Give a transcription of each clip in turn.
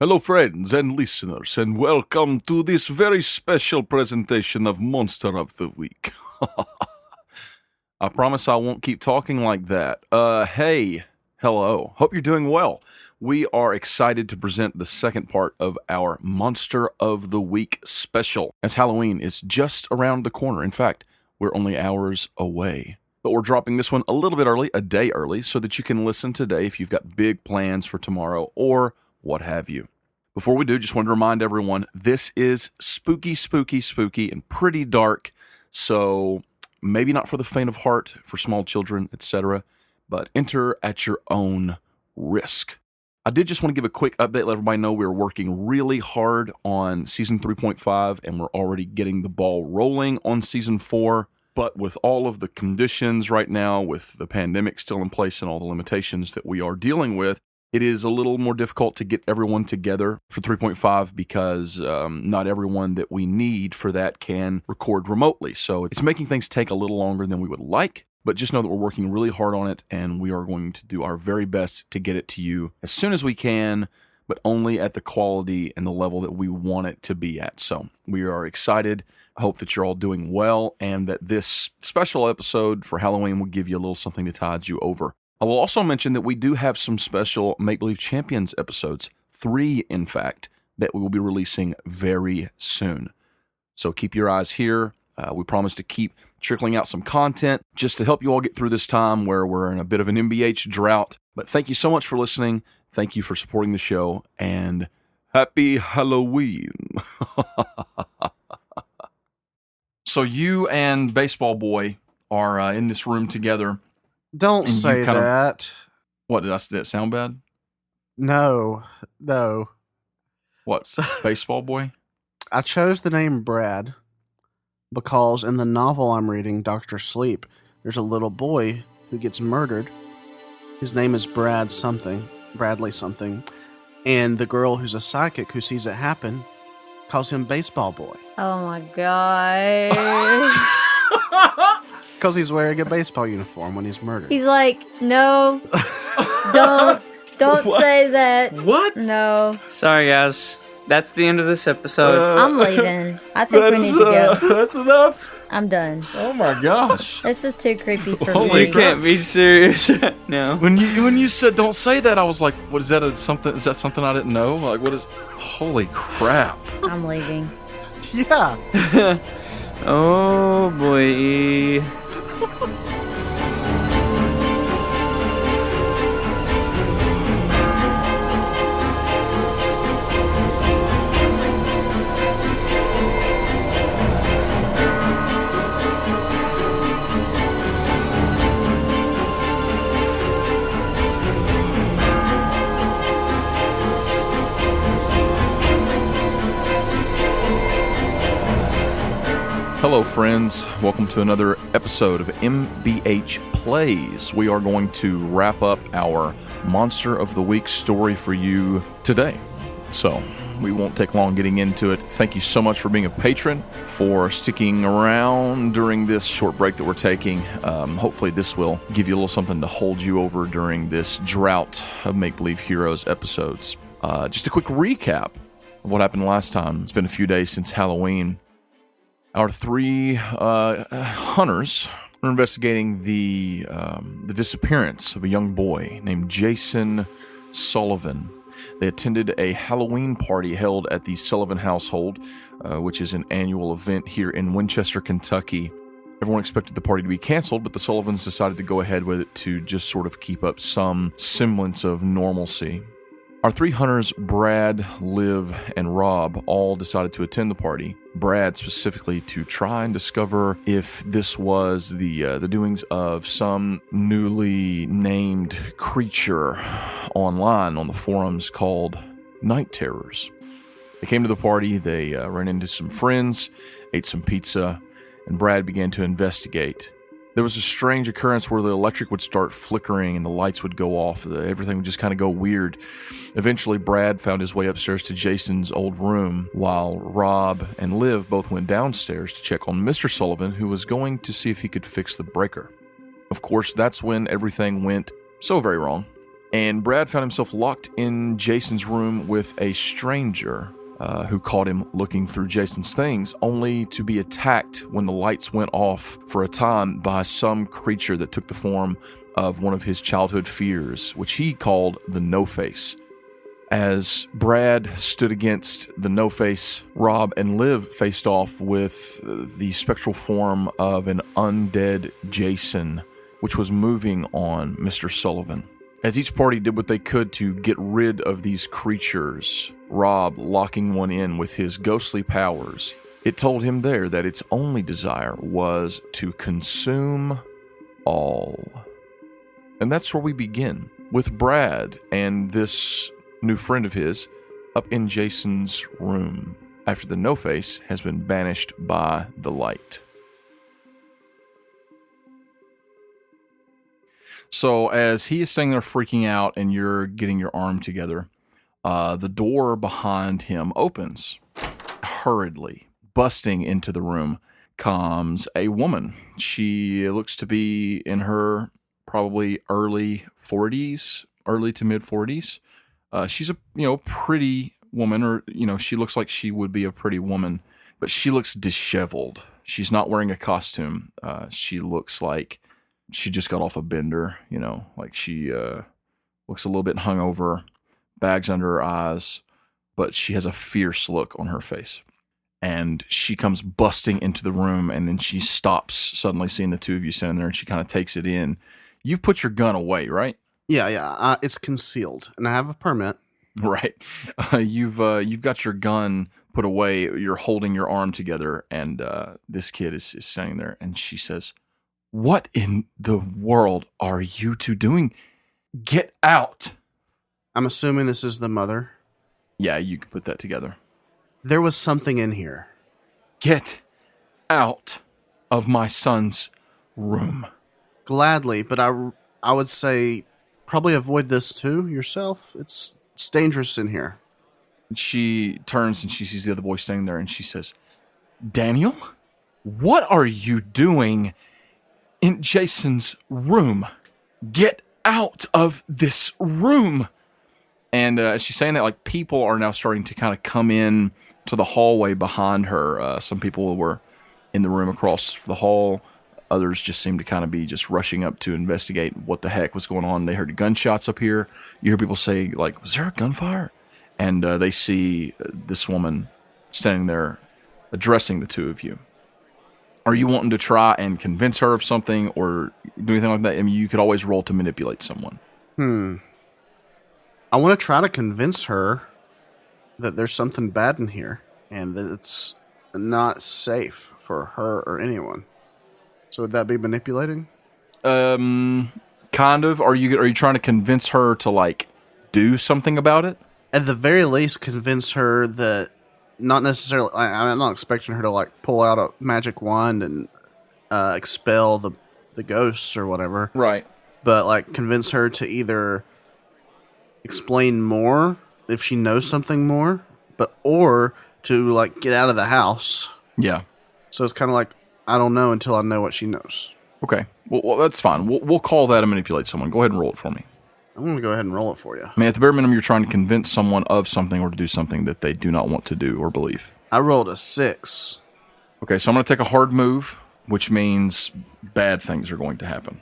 Hello, friends and listeners, and welcome to this very special presentation of Monster of the Week. I promise I won't keep talking like that. Hey, hello. Hope you're doing well. We are excited to present the second part of our Monster of the Week special, as Halloween is just around the corner. In fact, we're only hours away. But we're dropping this one a little bit early, a day early, so that you can listen today if you've got big plans for tomorrow or what have you. Before we do, just wanted to remind everyone, this is spooky, and pretty dark, so maybe not for the faint of heart, for small children, etc., but enter at your own risk. I did just want to give a quick update, let everybody know we're working really hard on Season 3.5, and we're already getting the ball rolling on Season 4, but with all of the conditions right now, with the pandemic still in place and all the limitations that we are dealing with, it is a little more difficult to get everyone together for 3.5 because not everyone that we need for that can record remotely. So it's making things take a little longer than we would like, but just know that we're working really hard on it and we are going to do our very best to get it to you as soon as we can, but only at the quality and the level that we want it to be at. So we are excited. I hope that you're all doing well and that this special episode for Halloween will give you a little something to tide you over. I will also mention that we do have some special Make Believe Champions episodes, 3 in fact, that we will be releasing very soon. So keep your eyes here. We promise to keep trickling out some content just to help you all get through this time where we're in a bit of an MBH drought. But thank you so much for listening. Thank you for supporting the show, and happy Halloween. So you and Baseball Boy are in this room together. Don't say that. What, did that sound bad? No. What, Baseball Boy? I chose the name Brad because in the novel I'm reading, Dr. Sleep, there's a little boy who gets murdered. His name is Bradley something. And the girl who's a psychic who sees it happen calls him Baseball Boy. Oh my god. Because he's wearing a baseball uniform when he's murdered. He's like, no, don't say that. What? No. Sorry, guys. That's the end of this episode. I'm leaving. I think we need to go. That's enough. I'm done. Oh my gosh. This is too creepy for Holy me. crap. Can't be serious. No. When you said don't say that, I was like, what is that? Is that something I didn't know? Like, what is? Holy crap. I'm leaving. Yeah. Oh boy. Hello, friends. Welcome to another episode of MBH Plays. We are going to wrap up our Monster of the Week story for you today. So, we won't take long getting into it. Thank you so much for being a patron, for sticking around during this short break that we're taking. Hopefully this will give you a little something to hold you over during this drought of Make Believe Heroes episodes. Just a quick recap of what happened last time. It's been a few days since Halloween. Our 3 hunters were investigating the disappearance of a young boy named Jason Sullivan. They attended a Halloween party held at the Sullivan household, which is an annual event here in Winchester, Kentucky. Everyone expected the party to be canceled, but the Sullivans decided to go ahead with it to just sort of keep up some semblance of normalcy. Our 3 hunters, Brad, Liv, and Rob, all decided to attend the party. Brad specifically to try and discover if this was the doings of some newly named creature online on the forums called Night Terrors. They came to the party, they ran into some friends, ate some pizza, and Brad began to investigate. There was a strange occurrence where the electric would start flickering and the lights would go off. Everything would just kind of go weird. Eventually, Brad found his way upstairs to Jason's old room, while Rob and Liv both went downstairs to check on Mr. Sullivan, who was going to see if he could fix the breaker. Of course, that's when everything went so very wrong. And Brad found himself locked in Jason's room with a stranger who caught him looking through Jason's things, only to be attacked when the lights went off for a time by some creature that took the form of one of his childhood fears, which he called the No-Face. As Brad stood against the No-Face, Rob and Liv faced off with the spectral form of an undead Jason, which was moving on Mr. Sullivan. As each party did what they could to get rid of these creatures, Rob locking one in with his ghostly powers, it told him there that its only desire was to consume all. And that's where we begin, with Brad and this new friend of his up in Jason's room, after the No-Face has been banished by the light. So as he is standing there freaking out and you're getting your arm together, the door behind him opens hurriedly. Busting into the room comes a woman. She looks to be in her probably early 40s, early to mid 40s. She's a pretty woman, or she looks like she would be a pretty woman, but she looks disheveled. She's not wearing a costume. She looks like she just got off a bender, like she looks a little bit hungover, bags under her eyes, but she has a fierce look on her face. And she comes busting into the room, and then she stops, suddenly seeing the two of you standing there, and she kind of takes it in. You've put your gun away, right? Yeah. It's concealed, and I have a permit. Right. You've got your gun put away. You're holding your arm together, and this kid is standing there, and she says, "What in the world are you two doing? Get out!" I'm assuming this is the mother. Yeah, you can put that together. There was something in here. Get out of my son's room. Gladly, but I would say probably avoid this too yourself. It's dangerous in here. She turns and she sees the other boy standing there, and she says, "Daniel, what are you doing in Jason's room? Get out of this room." And as she's saying that, like, people are now starting to kind of come in to the hallway behind her. Some people were in the room across the hall. Others just seemed to kind of be just rushing up to investigate what the heck was going on. They heard gunshots up here. You hear people say, like, "Was there a gunfire?" And they see this woman standing there addressing the two of you. Are you wanting to try and convince her of something or do anything like that? I mean, you could always roll to manipulate someone. I want to try to convince her that there's something bad in here and that it's not safe for her or anyone. So would that be manipulating? Kind of. Are you trying to convince her to, like, do something about it? At the very least, convince her that not necessarily. I'm not expecting her to, like, pull out a magic wand and expel the ghosts or whatever. Right. But, like, convince her to either explain more if she knows something more, or to, like, get out of the house. Yeah. So it's kind of like, I don't know until I know what she knows. Okay. Well, that's fine. We'll call that a manipulate someone. Go ahead and roll it for me. I'm going to go ahead and roll it for you. I mean, at the bare minimum, you're trying to convince someone of something or to do something that they do not want to do or believe. I rolled a 6. Okay, so I'm going to take a hard move, which means bad things are going to happen.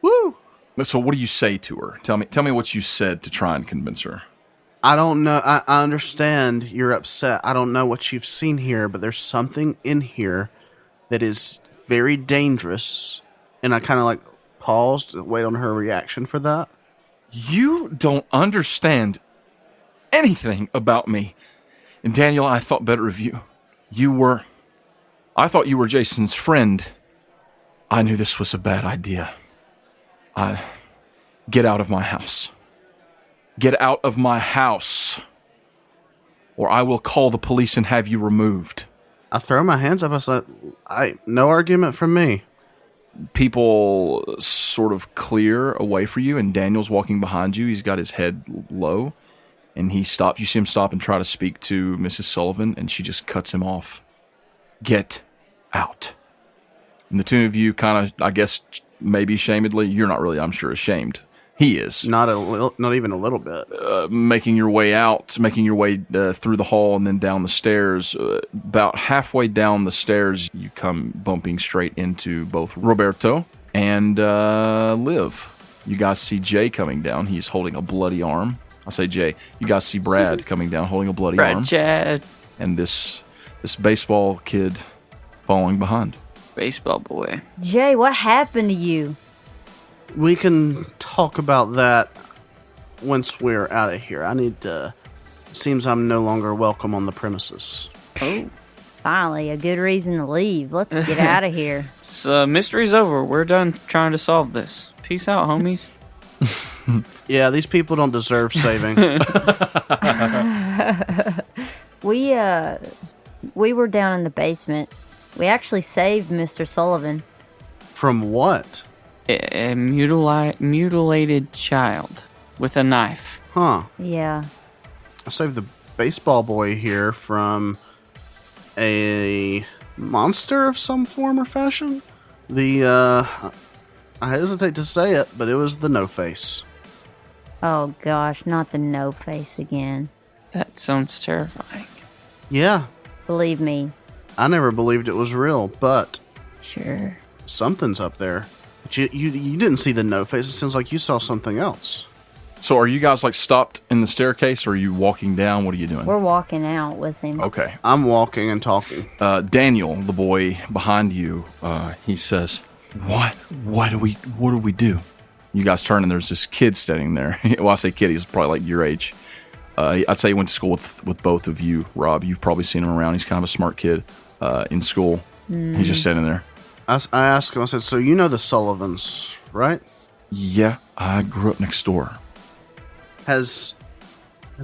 Woo! So what do you say to her? Tell me what you said to try and convince her. I don't know. I understand you're upset. I don't know what you've seen here, but there's something in here that is very dangerous. And I kind of, like, paused to wait on her reaction for that. You don't understand anything about me. And Daniel, I thought better of you. I thought you were Jason's friend. I knew this was a bad idea. Get out of my house. Get out of my house, or I will call the police and have you removed. I throw my hands up. I said, no argument from me. People sort of clear away for you, and Daniel's walking behind you. He's got his head low, and he stops. You see him stop and try to speak to Mrs. Sullivan, and she just cuts him off. Get out. And the two of you kind of, I guess, maybe shamedly, you're not really, I'm sure, ashamed, He is. Not even a little bit. Making your way through the hall and then down the stairs. About halfway down the stairs, you come bumping straight into both Roberto and Liv. You guys see Jay coming down. He's holding a bloody arm. I say Jay. You guys see Brad coming down, holding a bloody arm. Brad Chad. And this baseball kid following behind. Baseball boy. Jay, what happened to you? We can talk about that once we're out of here. I need to... Seems I'm no longer welcome on the premises. Oh, finally, a good reason to leave. Let's get out of here. Mystery's over. We're done trying to solve this. Peace out, homies. Yeah, these people don't deserve saving. We were down in the basement. We actually saved Mr. Sullivan. From what? A mutilated child with a knife. Huh. Yeah. I saved the baseball boy here from a monster of some form or fashion. I hesitate to say it, but it was the No-Face. Oh gosh, not the no face again. That sounds terrifying. Yeah, Believe me. I never believed it was real, but Sure. something's up there. But you didn't see the No-Face. It sounds like you saw something else. So are you guys like stopped in the staircase, or are you walking down? What are you doing? We're walking out with him. Okay. I'm walking and talking. Daniel, the boy behind you, he says, What do we do? You guys turn and there's this kid standing there. Well, I say kid, he's probably like your age. I'd say he went to school with both of you, Rob. You've probably seen him around. He's kind of a smart kid in school. He's just standing there. I asked him, I said, so you know the Sullivans, right? Yeah, I grew up next door. Has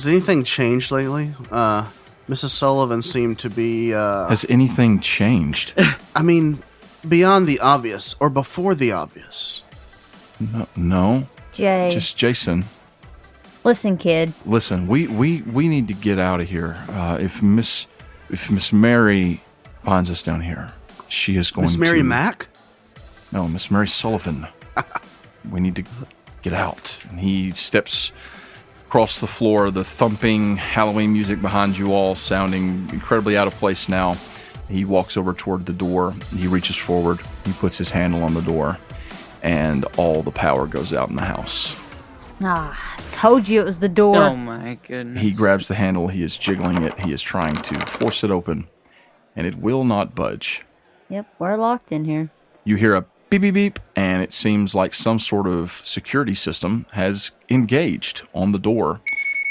anything changed lately? Mrs. Sullivan seemed to be, Has anything changed? I mean, beyond the obvious, or before the obvious. No. Jay. Just Jason. Listen, kid. Listen, we need to get out of here. If Miss Mary finds us down here, she is going to... Miss Mary Mack? No, Miss Mary Sullivan. We need to get out. And he steps across the floor, the thumping Halloween music behind you all sounding incredibly out of place now. He walks over toward the door. He reaches forward. He puts his handle on the door. And all the power goes out in the house. Told you it was the door. Oh my goodness. He grabs the handle. He is jiggling it. He is trying to force it open. And it will not budge. Yep, we're locked in here. You hear a beep, beep, beep. And it seems like some sort of security system has engaged on the door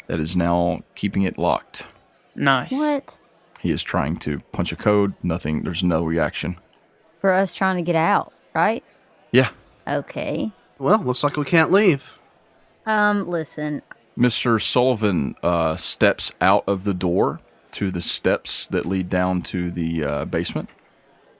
that is now keeping it locked. Nice. What? He is trying to punch a code. Nothing. There's no reaction. For us trying to get out, right? Yeah. Okay. Well, looks like we can't leave. Listen. Mr. Sullivan steps out of the door to the steps that lead down to the basement.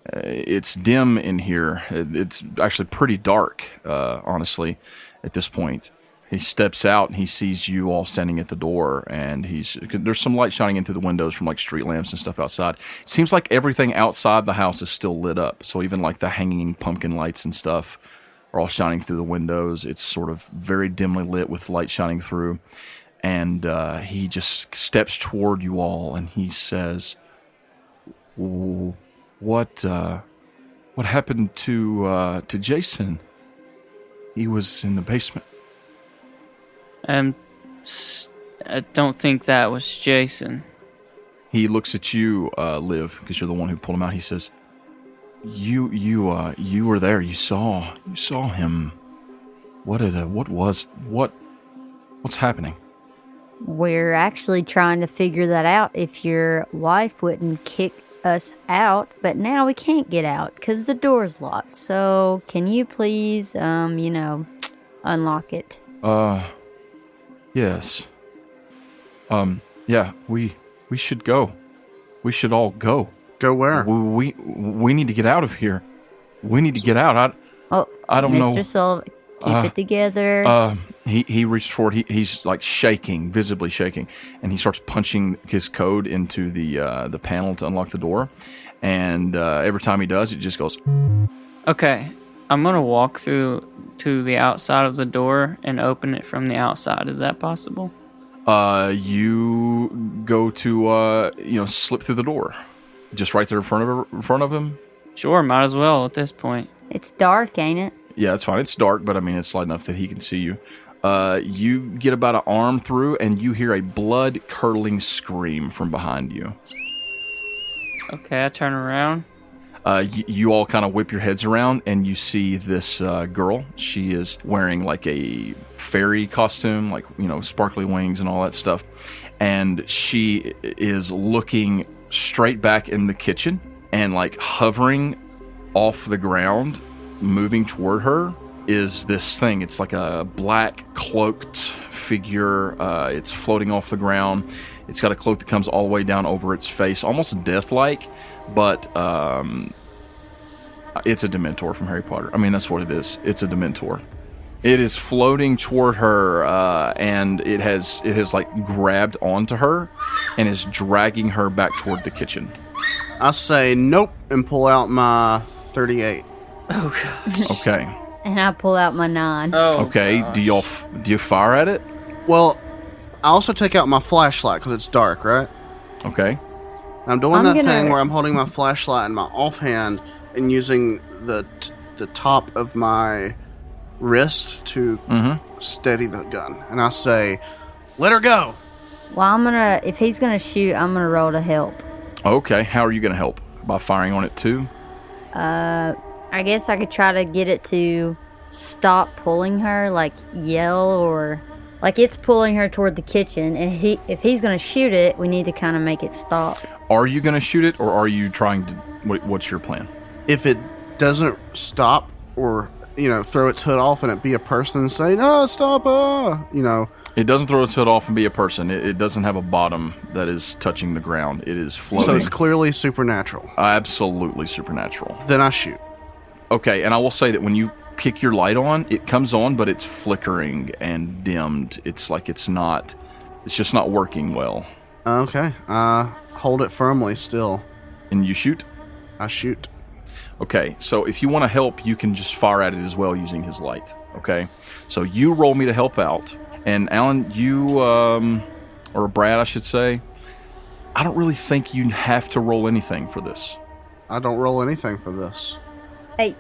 It's dim in here. It's actually pretty dark, honestly, at this point. He steps out and he sees you all standing at the door, and there's some light shining in through the windows from like street lamps and stuff outside. It seems like everything outside the house is still lit up. So even like the hanging pumpkin lights and stuff are all shining through the windows. It's sort of very dimly lit with light shining through. And he just steps toward you all and he says, What happened to Jason? He was in the basement. I don't think that was Jason. He looks at you, Liv, because you're the one who pulled him out. He says, "You were there. You saw him. What's happening?" We're actually trying to figure that out if your wife wouldn't kick us out, but now we can't get out because the door's locked. So can you please, unlock it? Yes. Yeah, we should go. We should all go. Go where? We need to get out of here. We need to get out. I don't know. Mr. Sullivan, keep it together. He reached forward. He's like shaking, visibly shaking, and he starts punching his code into the panel to unlock the door. And every time he does, it just goes. Okay, I'm gonna walk through to the outside of the door and open it from the outside. Is that possible? You go to slip through the door, just right there in front of him. Sure, might as well at this point. It's dark, ain't it? Yeah, it's fine. It's dark, but I mean, it's light enough that he can see you. You get about an arm through, and you hear a blood-curdling scream from behind you. Okay, I turn around. You all kind of whip your heads around, and you see this girl. She is wearing like a fairy costume, like, sparkly wings and all that stuff. And she is looking straight back in the kitchen and like hovering off the ground, moving toward her is this thing. It's like a black cloaked figure. It's floating off the ground. It's got a cloak that comes all the way down over its face, almost death-like, but it's a Dementor from Harry Potter. I mean, that's what it is. It's a Dementor. It is floating toward her, and it has like grabbed onto her and is dragging her back toward the kitchen. I say nope and pull out my 38. Oh gosh. Okay. And I pull out my 9. Oh. Okay. Gosh. Do you fire at it? Well, I also take out my flashlight because it's dark, right? Okay. I'm doing thing where I'm holding my flashlight in my offhand and using the top of my wrist to steady the gun. And I say, let her go. Well, if he's gonna shoot, I'm gonna roll to help. Okay. How are you going to help? By firing on it too? I guess I could try to get it to stop pulling her, like yell, or like it's pulling her toward the kitchen. And if he's gonna shoot it, we need to kind of make it stop. Are you going to shoot it, or are you trying to? What's your plan? If it doesn't stop or, throw its hood off and it be a person and say, no, stop, It doesn't throw its hood off and be a person. It doesn't have a bottom that is touching the ground. It is floating. So it's clearly supernatural. Absolutely supernatural. Then I shoot. Okay, and I will say that when you kick your light on, it comes on, but it's flickering and dimmed. It's like it's just not working well. Okay, hold it firmly still. And you shoot? I shoot. Okay, so if you want to help, you can just fire at it as well using his light. Okay, so you roll me to help out. And Alan, you, or Brad, I should say, I don't really think you have to roll anything for this. I don't roll anything for this. 8.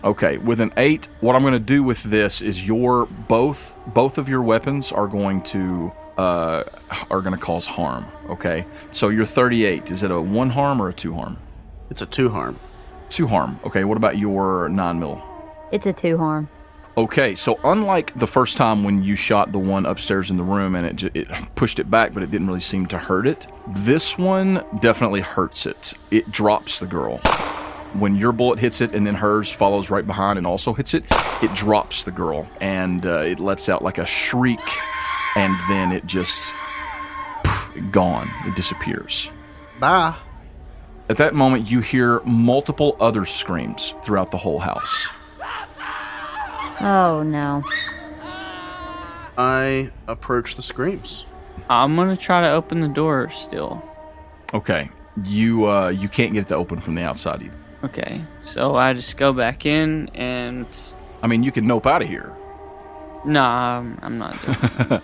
Okay, with an 8, what I'm going to do with this is both of your weapons are going to cause harm. Okay, so your 38, is it a 1 harm or a 2 harm? It's a 2 harm. 2 harm. Okay, what about your 9mm? It's a 2 harm. Okay, so unlike the first time when you shot the one upstairs in the room and it pushed it back, but it didn't really seem to hurt it, this one definitely hurts it. It drops the girl. When your bullet hits it and then hers follows right behind and also hits it, it drops the girl and it lets out like a shriek, and then it just gone. It disappears. Bye. At that moment, you hear multiple other screams throughout the whole house. Oh no. I approach the screams. I'm gonna try to open the door still. Okay, you can't get it to open from the outside either. Okay, so I just go back in and... I mean, you can nope out of here. Nah, I'm not doing it.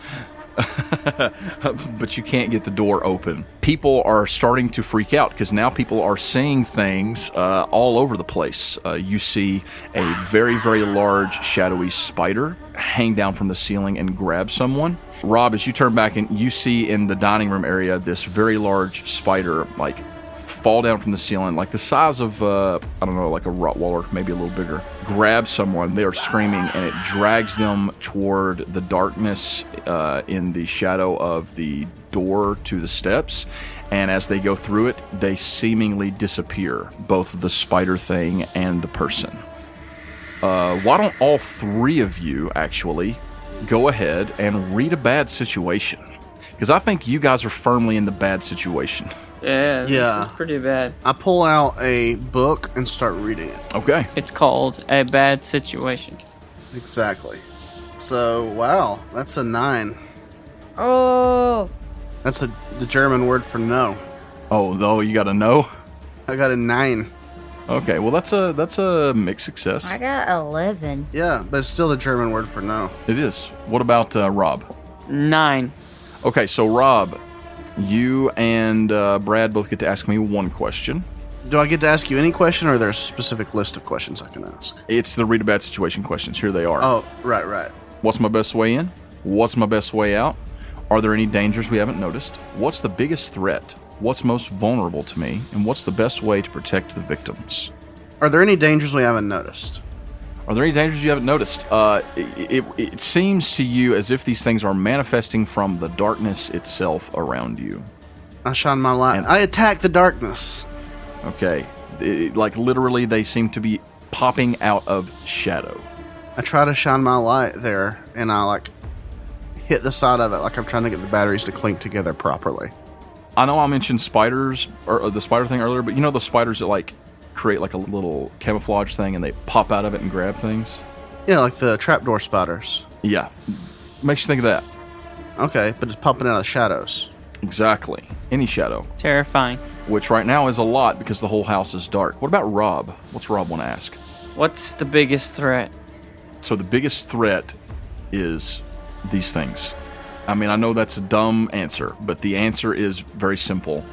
But you can't get the door open. People are starting to freak out because now people are seeing things all over the place. You see a very, very large shadowy spider hang down from the ceiling and grab someone. Rob, as you turn back and you see in the dining room area this very large spider like fall down from the ceiling, like the size of, I don't know, like a Rottweiler, maybe a little bigger. Grab someone, they are screaming, and it drags them toward the darkness in the shadow of the door to the steps. And as they go through it, they seemingly disappear, both the spider thing and the person. Why don't all 3 of you actually go ahead and read a bad situation? Because I think you guys are firmly in the bad situation. Yeah, Yeah. this is pretty bad. I pull out a book and start reading it. Okay. It's called A Bad Situation. Exactly. So, wow, that's a 9. Oh. That's the German word for no. Oh, you got to know? I got a 9. Okay, well that's a mixed success. I got 11. Yeah, but it's still the German word for no. It is. What about Rob? 9. Okay, so Rob, you and Brad both get to ask me one question. Do I get to ask you any question, or are there a specific list of questions I can ask? It's the read a bad situation questions. Here they are. Oh, right. What's my best way in? What's my best way out? Are there any dangers we haven't noticed? What's the biggest threat? What's most vulnerable to me? And what's the best way to protect the victims? Are there any dangers we haven't noticed? Are there any dangers you haven't noticed? It seems to you as if these things are manifesting from the darkness itself around you. I shine my light. I attack the darkness. Okay. Like literally they seem to be popping out of shadow. I try to shine my light there, and I like hit the side of it like I'm trying to get the batteries to clink together properly. I know I mentioned spiders, or the spider thing earlier, but you know those spiders that like create like a little camouflage thing and they pop out of it and grab things? Yeah, like the trapdoor spiders. Yeah. Makes you think of that. Okay, but it's popping out of the shadows. Exactly. Any shadow. Terrifying. Which right now is a lot because the whole house is dark. What about Rob? What's Rob want to ask? What's the biggest threat? So the biggest threat is these things. I mean, I know that's a dumb answer, but the answer is very simple.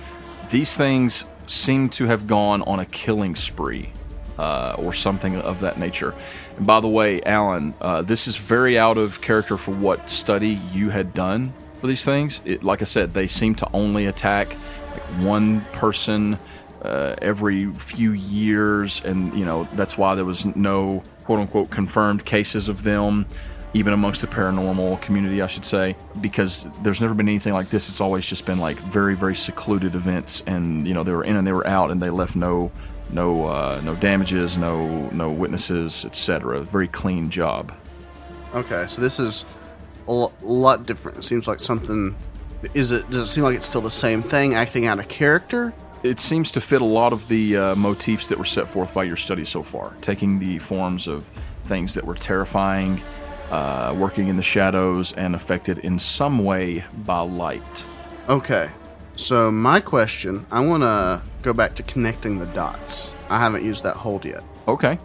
These things seem to have gone on a killing spree, or something of that nature. And by the way, Alan, this is very out of character for what study you had done for these things. Like I said, they seem to only attack like one person every few years, and that's why there was no quote-unquote confirmed cases of them, even amongst the paranormal community, I should say, because there's never been anything like this. It's always just been like very, very secluded events, and they were in and they were out, and they left no damages, no witnesses, etc. Very clean job. Okay, so this is a lot different. It seems like something. Does it seem like it's still the same thing, acting out of character? It seems to fit a lot of the motifs that were set forth by your study so far, taking the forms of things that were terrifying, working in the shadows, and affected in some way by light. Okay, so my question, I want to go back to connecting the dots. I haven't used that hold yet. Okay.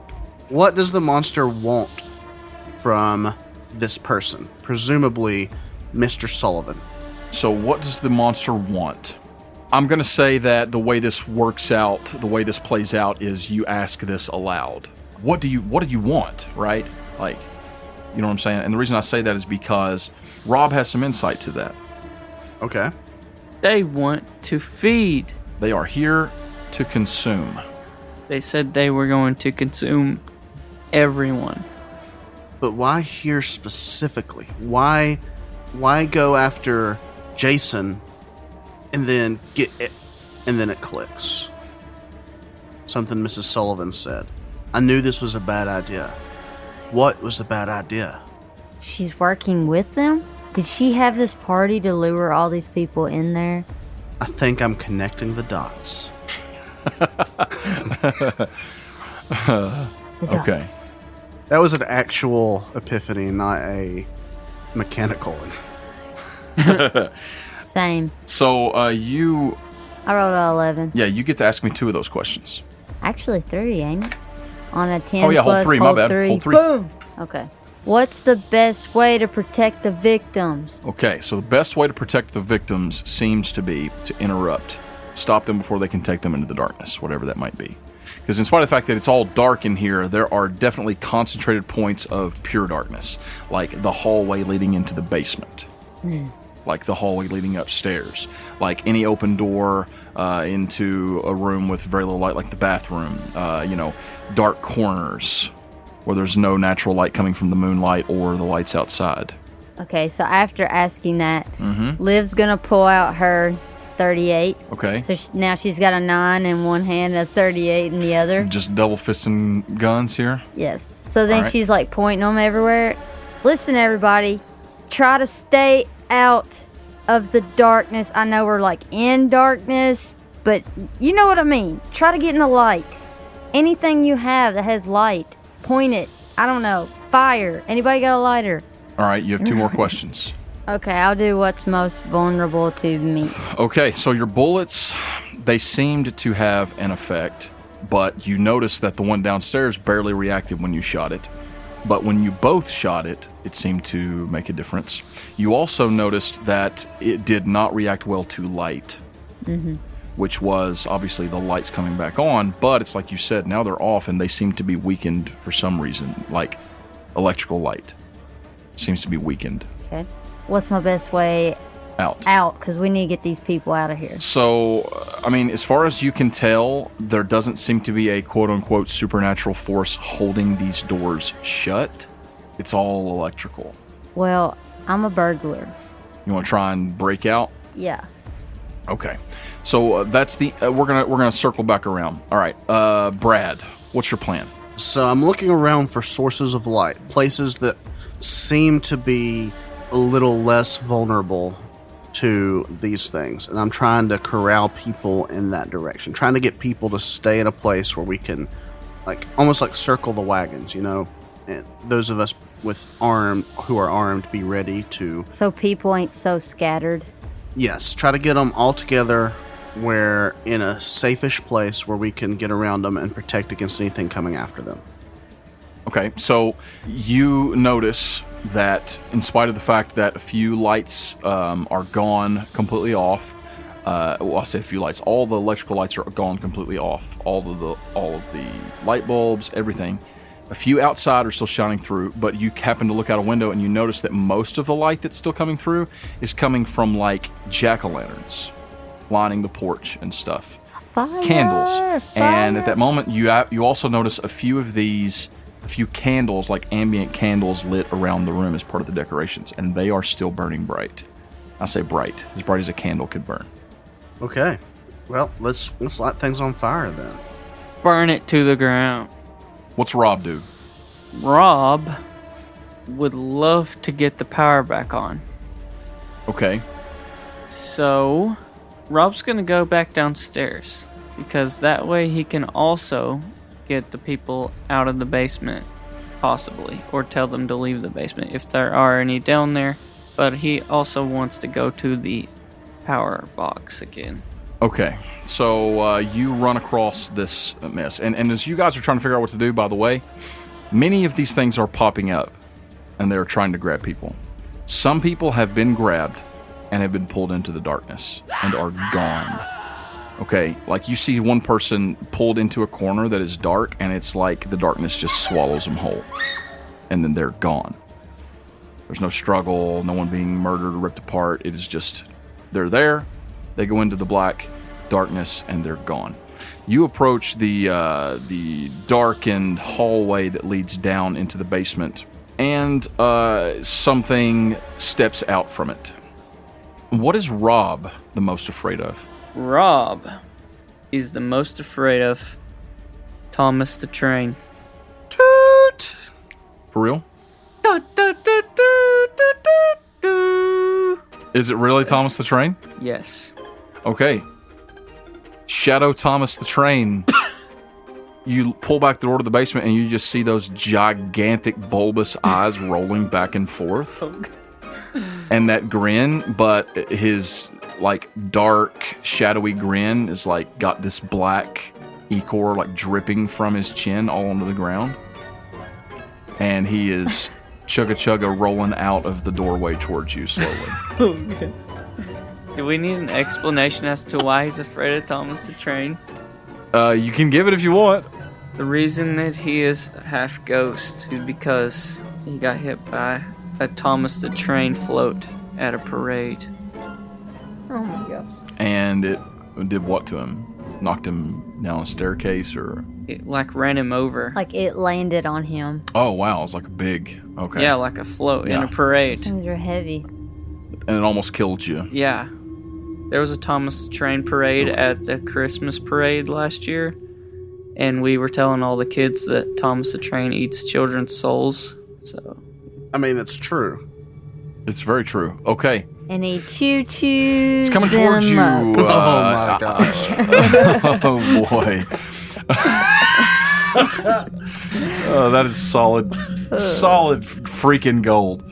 What does the monster want from this person? Presumably Mr. Sullivan. So what does the monster want? I'm going to say that the way this works out, the way this plays out, is you ask this aloud. What do you want, right? Like, you know what I'm saying? And the reason I say that is because Rob has some insight to that. Okay. They want to feed. They are here to consume. They said they were going to consume everyone. But why here specifically? Why go after Jason and then it clicks? Something Mrs. Sullivan said. I knew this was a bad idea. What was a bad idea? She's working with them? Did she have this party to lure all these people in there? I think I'm connecting the dots. The Okay. dots. That was an actual epiphany, not a mechanical one. Same. So I rolled a 11. you get to ask me 2 of those questions. Actually, 3, ain't it? On a 10 Oh, yeah, hold plus, 3, my bad. Hold 3. Boom! Okay. What's the best way to protect the victims? Okay, so the best way to protect the victims seems to be to interrupt. Stop them before they can take them into the darkness, whatever that might be. Because in spite of the fact that it's all dark in here, there are definitely concentrated points of pure darkness, like the hallway leading into the basement, like the hallway leading upstairs, like any open door into a room with very little light, like the bathroom, dark corners where there's no natural light coming from the moonlight or the lights outside. Okay, so after asking that, Liv's gonna pull out her 38. Okay. So now she's got a 9 in one hand and a 38 in the other. Just double fisting guns here? Yes. So then All right. she's like pointing them everywhere. Listen, everybody, try to stay out of the darkness. I know we're like in darkness, but you know what I mean. Try to get in the light. Anything you have that has light, point it. I don't know. Fire. Anybody got a lighter? All right, you have 2 more questions. Okay, I'll do what's most vulnerable to me. Okay, so your bullets, they seemed to have an effect. but you noticed that the one downstairs barely reacted when you shot it. But when you both shot it, it seemed to make a difference. You also noticed that it did not react well to light, which was obviously the lights coming back on, but it's like you said, now they're off and they seem to be weakened for some reason, like electrical light seems to be weakened. Okay. What's my best way out? Because we need to get these people out of here. So, I mean, as far as you can tell, there doesn't seem to be a quote-unquote supernatural force holding these doors shut. It's all electrical. Well, I'm a burglar. You want to try and break out? Yeah. Okay. So that's the we're gonna circle back around. All right, Brad, what's your plan? So I'm looking around for sources of light, places that seem to be a little less vulnerable to these things, and I'm trying to corral people in that direction, trying to get people to stay in a place where we can, like, almost like circle the wagons, you know, and those of us who are armed be ready to. So people ain't so scattered. Yes, try to get them all together where in a safe-ish place where we can get around them and protect against anything coming after them. Okay, so you notice that in spite of the fact that a few lights are gone completely off, well, I say a few lights, all the electrical lights are gone completely off, all of the light bulbs, everything. A few outside are still shining through, but you happen to look out a window and you notice that most of the light that's still coming through is coming from, like, jack-o'-lanterns lining the porch and stuff. Fire, Candles. fire. And at that moment, you also notice a few candles, like ambient candles, lit around the room as part of the decorations, and they are still burning bright. I say bright as a candle could burn. Okay, well, let's light things on fire then. Burn it to the ground. What's Rob do? Rob would love to get the power back on. Okay. So, Rob's gonna go back downstairs, because that way he can also get the people out of the basement, possibly, or tell them to leave the basement if there are any down there. But he also wants to go to the power box again. Okay, so you run across this mess, and as you guys are trying to figure out what to do, by the way, many of these things are popping up, and they're trying to grab people. Some people have been grabbed and have been pulled into the darkness and are gone. Okay, like you see one person pulled into a corner that is dark, and it's like the darkness just swallows them whole, and then they're gone. There's no struggle, no one being murdered or ripped apart. It is just, they're there, they go into the black darkness, and they're gone. You approach the darkened hallway that leads down into the basement, and something steps out from it. What is Rob the most afraid of? Rob is the most afraid of Thomas the Train. Toot! For real? Is it really Thomas the Train? Yes. Okay. Shadow Thomas the Train. You pull back the door to the basement and you just see those gigantic bulbous eyes rolling back and forth. And that grin, but his like dark shadowy grin is like got this black ichor like dripping from his chin all onto the ground. And he is chugga rolling out of the doorway towards you slowly. Do we need an explanation as to why he's afraid of Thomas the Train? You can give it if you want. The reason that he is half ghost is because he got hit by a Thomas the Train float at a parade. Oh my gosh. And it did what to him? Knocked him down a staircase or? It like ran him over. Like it landed on him. Oh wow, it was like a big, okay. Yeah, like a float in Yeah. a parade. Things are heavy. And it almost killed you. Yeah. There was a Thomas the Train parade at the Christmas parade last year, and we were telling all the kids that Thomas the Train eats children's souls. So I mean, it's true. It's very true. Okay. And he choo-choos It's coming them towards you. up. Oh my gosh. Oh boy. That is solid freaking gold.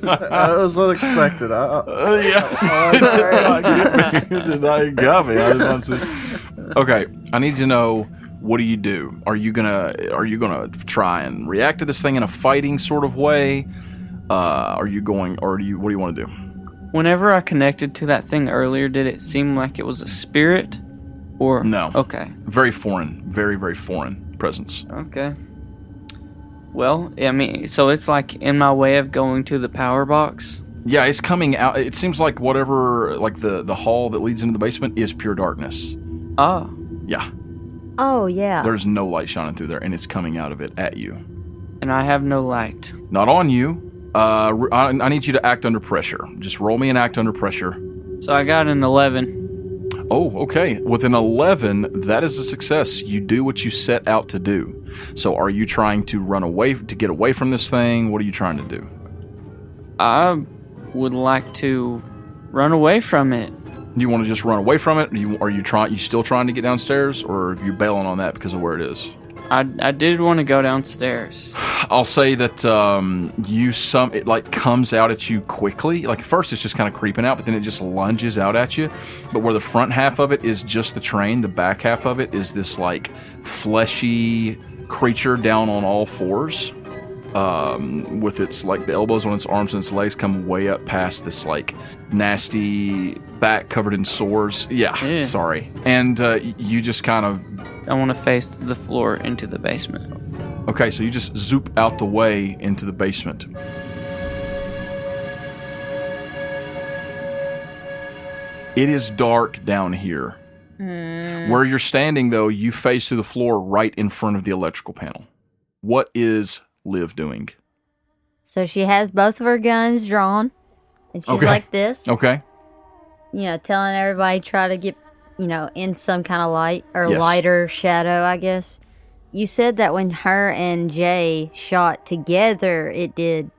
That was unexpected. I got me. I was about to say. Okay, I need to know, what do you do? Are you gonna try and react to this thing in a fighting sort of way? What do you want to do? Whenever I connected to that thing earlier, did it seem like it was a spirit? Or no? Okay. Very foreign, very very foreign presence. Okay. Well, I mean, so it's like in my way of going to the power box. Yeah, it's coming out. It seems like whatever, like the hall that leads into the basement is pure darkness. Ah. Yeah. Oh, yeah. There's no light shining through there, and it's coming out of it at you. And I have no light. Not on you. I need you to act under pressure. Just roll me an act under pressure. So I got an 11. Oh, okay. With an 11, that is a success. You do what you set out to do. So are you trying to run away, to get away from this thing? What are you trying to do? I would like to run away from it. You want to just run away from it? Are you still trying to get downstairs, or are you bailing on that because of where it is? I did want to go downstairs. I'll say that it like comes out at you quickly. Like at first it's just kind of creeping out, but then it just lunges out at you. But where the front half of it is just the train, the back half of it is this like fleshy creature down on all fours. With its like the elbows on its arms and its legs come way up past this like nasty back covered in sores. Yeah. Sorry. And you just kind of, I want to face the floor into the basement. okay, so you just zoop out the way into the basement. It is dark down here. Where you're standing, though, you face to the floor right in front of the electrical panel. What is Liv doing? So she has both of her guns drawn, and she's like this. Okay. You know, telling everybody try to get, in some kind of light or Yes. lighter shadow, I guess. You said that when her and Jay shot together, it did,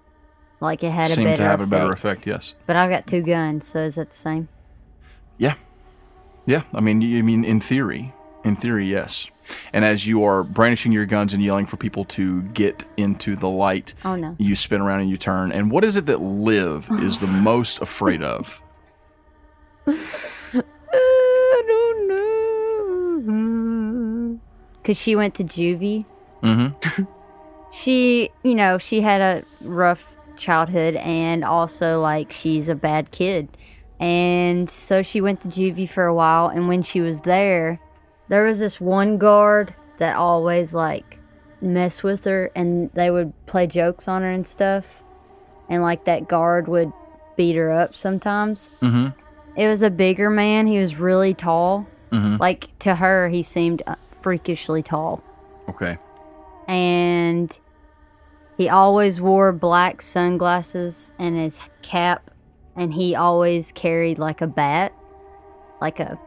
like it had Seemed a better to have effect. a better effect, yes. But I've got two guns, so is that the same? Yeah. Yeah, I mean, in theory, yes. And as you are brandishing your guns and yelling for people to get into the light, Oh, no. you spin around and you turn. And what is it that Liv is the most afraid of? I don't know. Because she went to juvie. Mm-hmm. She had a rough childhood, and also, like, she's a bad kid. And so she went to juvie for a while, and when she was there was this one guard that always, like, mess with her, and they would play jokes on her and stuff. And, like, that guard would beat her up sometimes. Mm-hmm. It was a bigger man. He was really tall. Mm-hmm. Like, to her, he seemed freakishly tall. Okay. And he always wore black sunglasses and his cap. And he always carried, like, a bat. Like a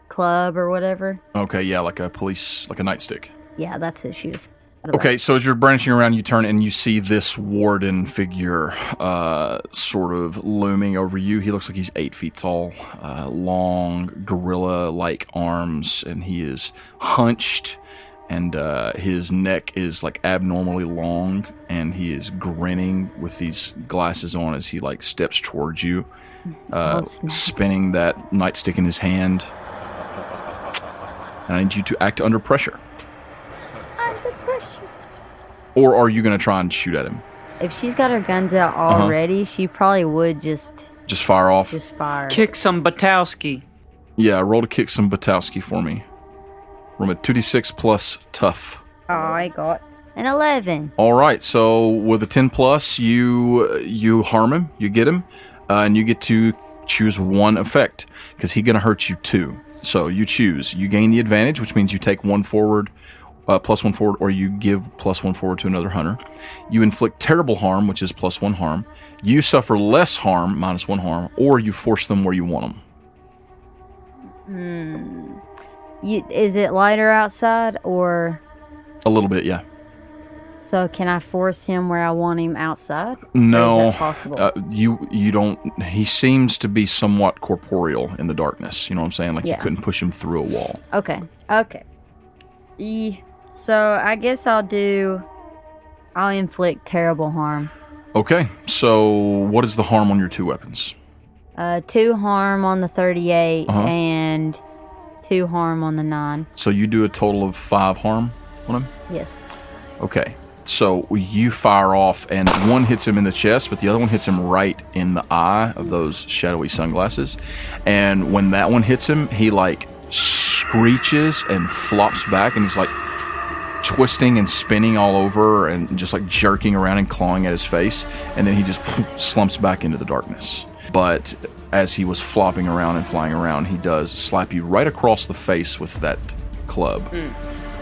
club or whatever. Okay, yeah, like a nightstick. Yeah, that's who she was. Okay, so as you're branching around, you turn and you see this warden figure sort of looming over you. He looks like he's 8 feet tall, long, gorilla-like arms, and he is hunched, and his neck is, like, abnormally long, and he is grinning with these glasses on as he, like, steps towards you, spinning that nightstick in his hand. And I need you to act under pressure. Or are you going to try and shoot at him? If she's got her guns out already, she probably would just fire off? Just fire. Kick some Batowski. Yeah, roll to kick some Batowski for me. Roll a 2d6 plus tough. I got an 11. All right, so with a 10 plus, you harm him, you get him, and you get to choose one effect, because he's going to hurt you too. So you choose. You gain the advantage, which means you take one forward, plus one forward, or you give plus one forward to another hunter. You inflict terrible harm, which is plus one harm. You suffer less harm, minus one harm, or you force them where you want them. Is it lighter outside, or? A little bit, yeah. So can I force him where I want him outside? No. Or is that possible? You don't. He seems to be somewhat corporeal in the darkness. You know what I'm saying? Like you couldn't push him through a wall. Okay. So I guess I'll do I'll inflict terrible harm. Okay, so what is the harm on your 2 weapons? 2 harm on the 38 Uh-huh. and 2 harm on the 9. So you do a total of 5 harm on him? Yes. Okay, so you fire off, and one hits him in the chest, but the other one hits him right in the eye of those shadowy sunglasses. And when that one hits him, he like screeches and flops back, and he's like twisting and spinning all over and just like jerking around and clawing at his face. And then he just slumps back into the darkness. But as he was flopping around and flying around, he does slap you right across the face with that club.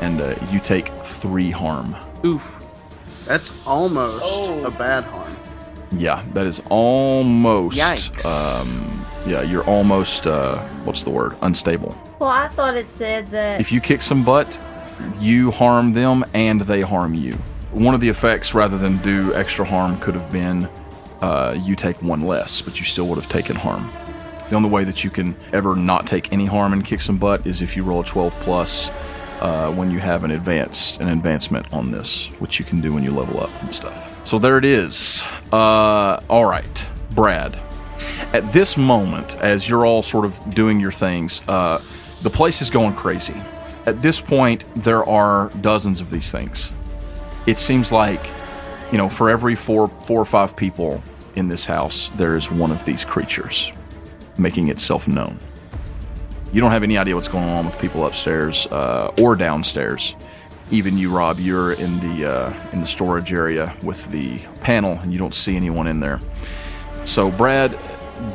And you take 3 harm. Oof. That's almost a bad harm. Yeah, that is almost. Yikes. Yeah, you're almost. What's the word? Unstable. Well, I thought it said that. If you kick some butt, you harm them and they harm you. One of the effects, rather than do extra harm, could have been you take 1 less, but you still would have taken harm. The only way that you can ever not take any harm and kick some butt is if you roll a 12 plus when you have an advancement on this, which you can do when you level up and stuff. So there it is. All right, Brad. At this moment, as you're all sort of doing your things, the place is going crazy. At this point, there are dozens of these things. It seems like, for every four or 5 people in this house, there is one of these creatures making itself known. You don't have any idea what's going on with people upstairs or downstairs. Even you, Rob, you're in the storage area with the panel, and you don't see anyone in there. So, Brad,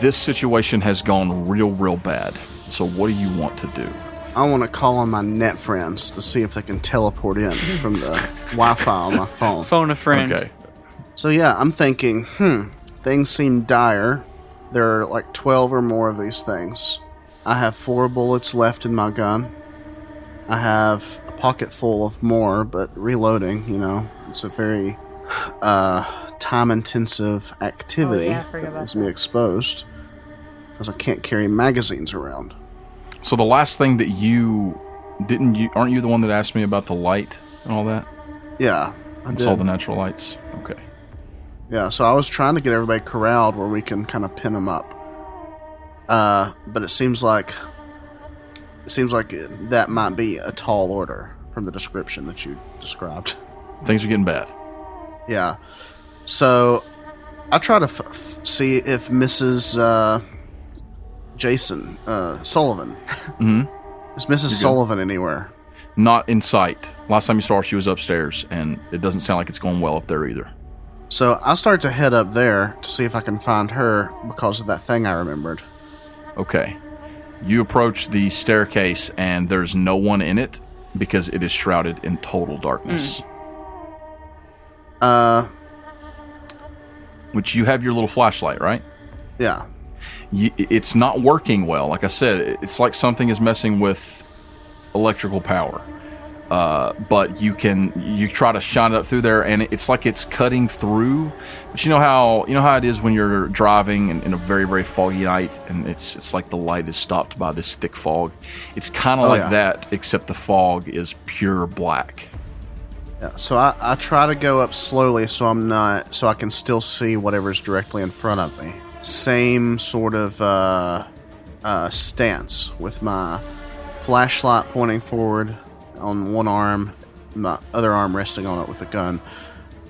this situation has gone real bad. So, what do you want to do? I want to call on my net friends to see if they can teleport in from the Wi-Fi on my phone. Phone a friend. Okay. So yeah, I'm thinking, things seem dire. There are like 12 or more of these things. I have 4 bullets left in my gun. I have a pocket full of more, but reloading, it's a very time-intensive activity. Oh, yeah, I forgot that about gets me exposed because I can't carry magazines around. So the last thing that aren't you the one that asked me about the light and all that? Yeah, I And did. saw the natural lights? Okay. Yeah, so I was trying to get everybody corralled where we can kind of pin them up. But it seems like that might be a tall order from the description that you described. Things are getting bad. Yeah. So I try to see if Mrs. Jason Sullivan is Mrs. Sullivan anywhere. Not in sight. Last time you saw her, she was upstairs, and it doesn't sound like it's going well up there either. So I start to head up there to see if I can find her because of that thing I remembered. Okay. You approach the staircase, and there's no one in it because it is shrouded in total darkness. Which you have your little flashlight, right? Yeah. It's not working well. Like I said, it's like something is messing with electrical power. But you try to shine it up through there, and it's like it's cutting through. But you know how it is when you're driving in a very, very foggy night, and it's like the light is stopped by this thick fog. It's kind of that, except the fog is pure black. Yeah. So I try to go up slowly so I can still see whatever's directly in front of me. Same sort of stance with my flashlight pointing forward on one arm, my other arm resting on it with a gun,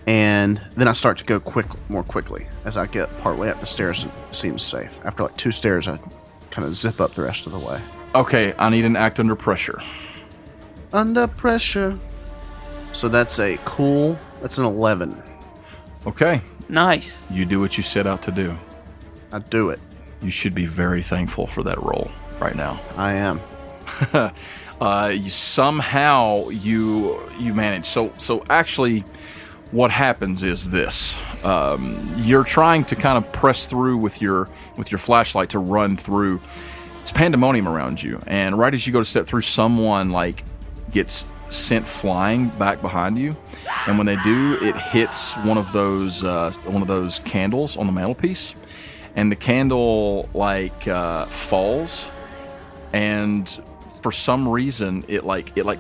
and then I start to go more quickly as I get partway up the stairs. It seems safe. After like 2 stairs, I kind of zip up the rest of the way. Okay, I need an act under pressure. Under pressure. So that's an 11. Okay, Nice. you do what you set out to do. I do it. You should be very thankful for that roll right now. I am. Somehow you manage. So actually, what happens is this: you're trying to kind of press through with your flashlight to run through. It's pandemonium around you, and right as you go to step through, someone like gets sent flying back behind you, and when they do, it hits one of those candles on the mantelpiece, and the candle falls, and for some reason it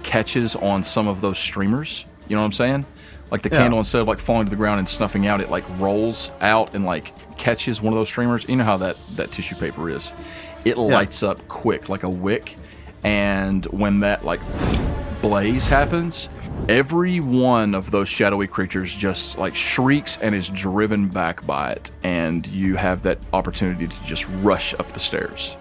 catches on some of those streamers You know what I'm saying? Like the Yeah. candle, instead of like falling to the ground and snuffing out, it like rolls out and like catches one of those streamers. You know how that tissue paper is. It lights up quick, like a wick. And when that like blaze happens, every one of those shadowy creatures just like shrieks and is driven back by it. And you have that opportunity to just rush up the stairs.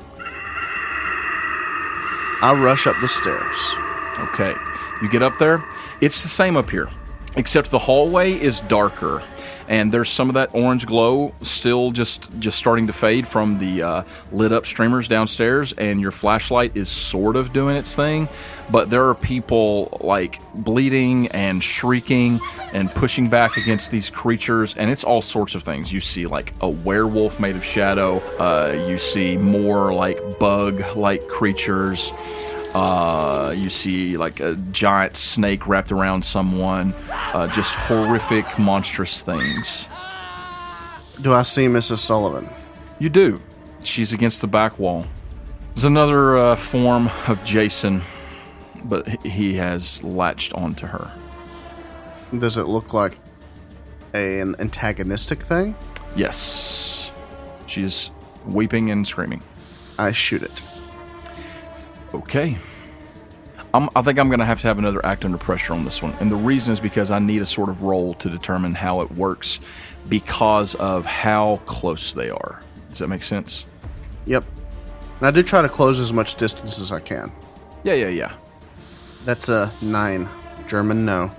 I rush up the stairs. Okay. You get up there. It's the same up here, except the hallway is darker. And there's some of that orange glow still just starting to fade from the lit up streamers downstairs, and your flashlight is sort of doing its thing, but there are people like bleeding and shrieking and pushing back against these creatures, and it's all sorts of things. You see like a werewolf made of shadow, you see more like bug-like creatures. You see like a giant snake wrapped around someone, just horrific, monstrous things. Do I see Mrs. Sullivan? You do. She's against the back wall. There's another form of Jason, but he has latched onto her. Does it look like an antagonistic thing? Yes. She is weeping and screaming. I shoot it. Okay. I think I'm going to have another act under pressure on this one. And the reason is because I need a sort of roll to determine how it works because of how close they are. Does that make sense? Yep. And I do try to close as much distance as I can. Yeah. That's a 9. German no.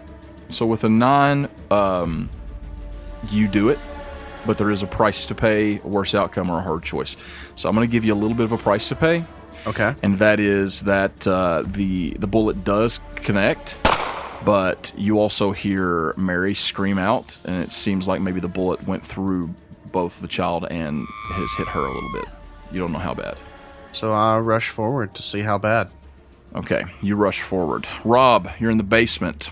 So with a 9, you do it, but there is a price to pay, a worse outcome, or a hard choice. So I'm going to give you a little bit of a price to pay. Okay. And that is that the bullet does connect, but you also hear Mary scream out, and it seems like maybe the bullet went through both the child and has hit her a little bit. You don't know how bad. So I rush forward to see how bad. Okay, you rush forward. Rob, you're in the basement.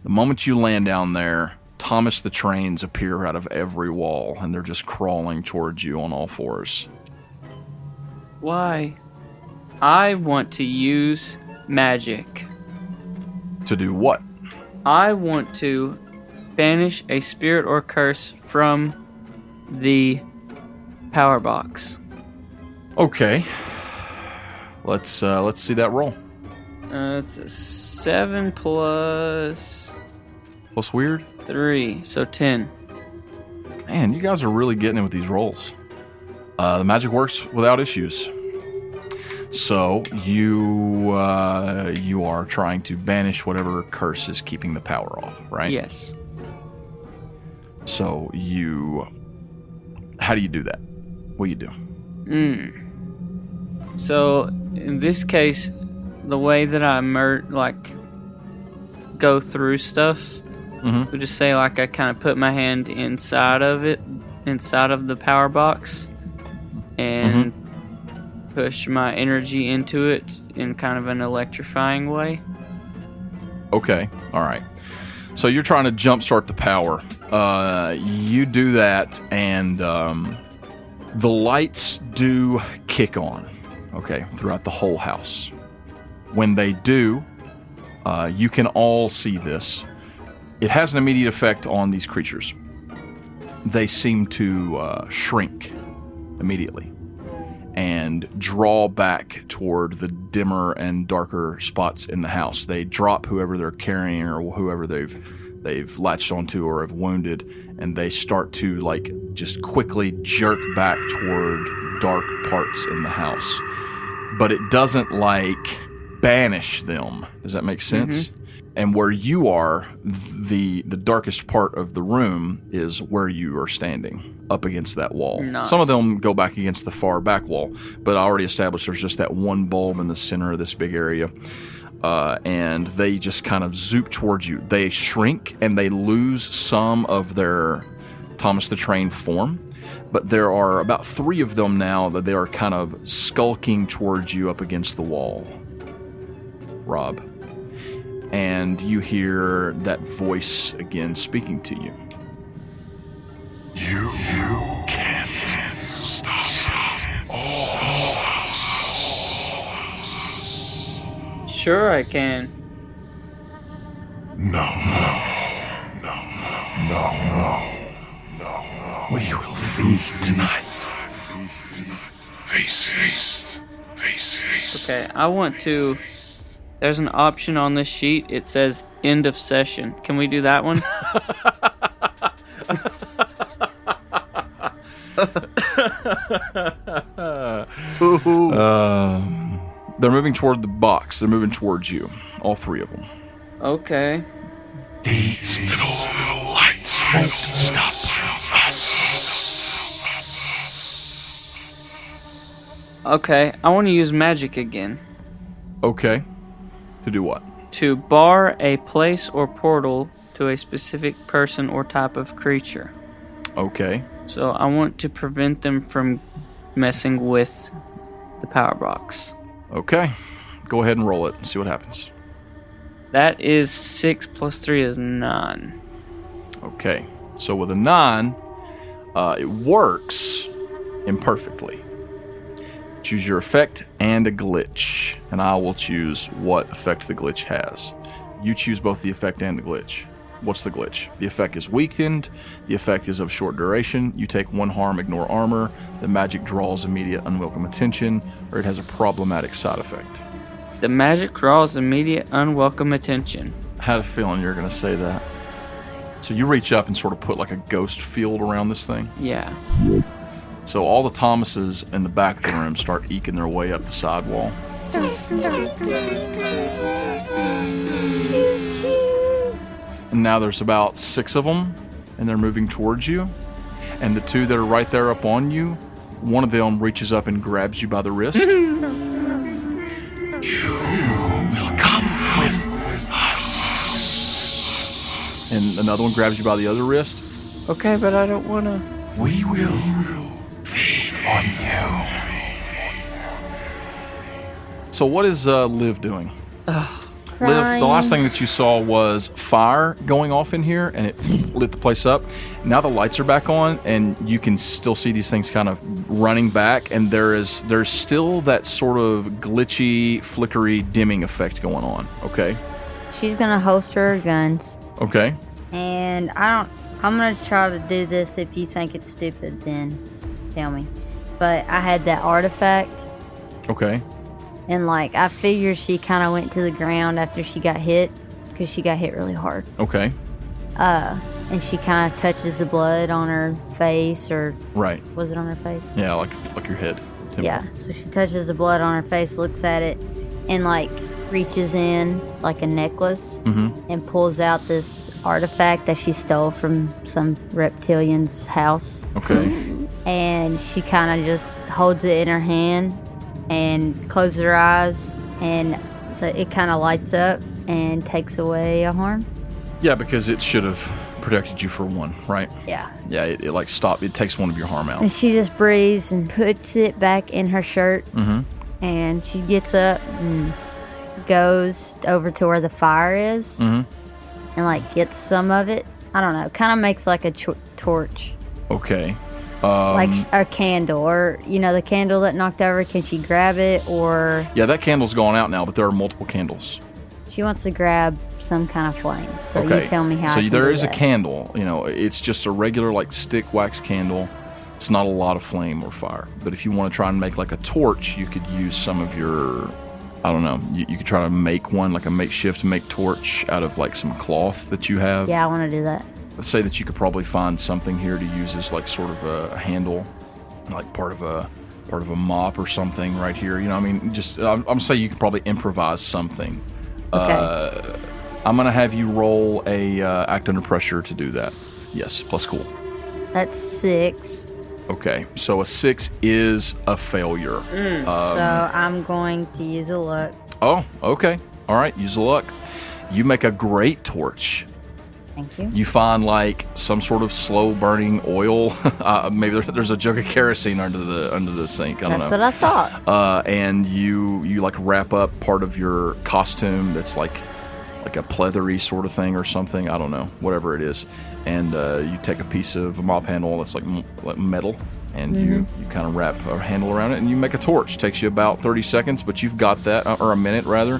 The moment you land down there, Thomas the Trains appear out of every wall, and they're just crawling towards you on all fours. Why? I want to use magic. To do what? I want to banish a spirit or curse from the power box. Okay. Let's see that roll. It's a 7 plus What's weird? 3, so 10. Man, you guys are really getting it with these rolls. The magic works without issues. So you are trying to banish whatever curse is keeping the power off, right? Yes. So how do you do that? What do you do? So in this case, the way that I go through stuff, we just say like I kind of put my hand inside of the power box, and push my energy into it in kind of an electrifying way. Okay, all right. So you're trying to jumpstart the power. You do that, and the lights do kick on, okay, throughout the whole house. When they do, you can all see this. It has an immediate effect on these creatures. They seem to shrink immediately and draw back toward the dimmer and darker spots in the house. They drop whoever they're carrying or whoever they've latched onto or have wounded, and they start to like just quickly jerk back toward dark parts in the house. But it doesn't like banish them. Does that make sense? And where you are, the darkest part of the room is where you are standing, up against that wall. Nice. Some of them go back against the far back wall, but I already established there's just that one bulb in the center of this big area. And they just kind of zoop towards you. They shrink and they lose some of their Thomas the Train form, but there are about 3 of them now that they are kind of skulking towards you up against the wall. Rob. And you hear that voice again speaking to you. You can't stop all of us. Sure I can. No. We will feed tonight. Feast. Okay, I want to. There's an option on this sheet. It says end of session. Can we do that one? They're moving toward the box. They're moving towards you. All three of them. Okay. These little lights won't stop us. Okay, I want to use magic again. Okay. To do what? To bar a place or portal to a specific person or type of creature. Okay. So I want to prevent them from messing with the power box. Okay. Go ahead and roll it and see what happens. That is 6 plus 3 is 9. Okay. So with a 9, it works imperfectly. Choose your effect and a glitch, and I will choose what effect the glitch has. You choose both the effect and the glitch. What's the glitch? The effect is weakened. The effect is of short duration. You take 1 harm, ignore armor. The magic draws immediate unwelcome attention, or it has a problematic side effect. The magic draws immediate unwelcome attention. I had a feeling you were going to say that. So you reach up and sort of put like a ghost field around this thing. Yeah. So all the Thomases in the back of the room start eking their way up the sidewall. And now there's about 6 of them, and they're moving towards you. And the 2 that are right there up on you, one of them reaches up and grabs you by the wrist. You will come with us. And another one grabs you by the other wrist. Okay, but I don't want to. We will feed on you. So what is Liv doing? Liv, Crying. the last thing that you saw was fire going off in here, and it lit the place up. Now the lights are back on, and you can still see these things kind of running back, and there's still that sort of glitchy, flickery, dimming effect going on. Okay? She's gonna holster her guns, Okay? and I'm gonna try to do this. If you think it's stupid, then tell me. But I had that artifact, Okay. and like I figure she kind of went to the ground after she got hit, because she got hit really hard. Okay. And she kind of touches the blood on her face, or Right. was it on her face? Yeah, like your head. Yeah. So she touches the blood on her face, looks at it, and like reaches in like a necklace and pulls out this artifact that she stole from some reptilian's house. Okay. And she kind of just holds it in her hand and closes her eyes, and it kind of lights up and takes away a harm. Yeah, because it should have protected you for 1, right? Yeah. Yeah, it like stop. It takes 1 of your harm out. And she just breathes and puts it back in her shirt. And she gets up and goes over to where the fire is and like gets some of it. I don't know. Kind of makes like a torch. Okay. Like a candle, or the candle that knocked over. Can she grab it, or Yeah, that candle's gone out now, but there are multiple candles. she wants to grab some kind of flame? So Okay. you tell me how. So I can there do is that. a candle. It's just a regular like stick wax candle. It's not a lot of flame or fire. But if you want to try and make like a torch, you could use some of your, I don't know, you could try to make one, like a makeshift make torch out of like some cloth that you have. Yeah, I want to do that. Let's say that you could probably find something here to use as like sort of a handle, like part of a mop or something right here. Just I'm saying you could probably improvise something. Okay. I'm gonna have you roll a act under pressure to do that. Yes, plus cool. That's 6. Okay, so a 6 is a failure. So I'm going to use a luck. Oh, okay. All right, use the luck. You make a great torch. Thank you. You find like some sort of slow burning oil. Maybe there's a jug of kerosene under the sink. I don't That's know. what I thought. And you like wrap up part of your costume that's like a pleathery sort of thing or something. I don't know, whatever it is. And you take a piece of a mop handle that's like metal, and you kind of wrap a handle around it, and you make a torch. Takes you about 30 seconds, but you've got that, or a minute rather.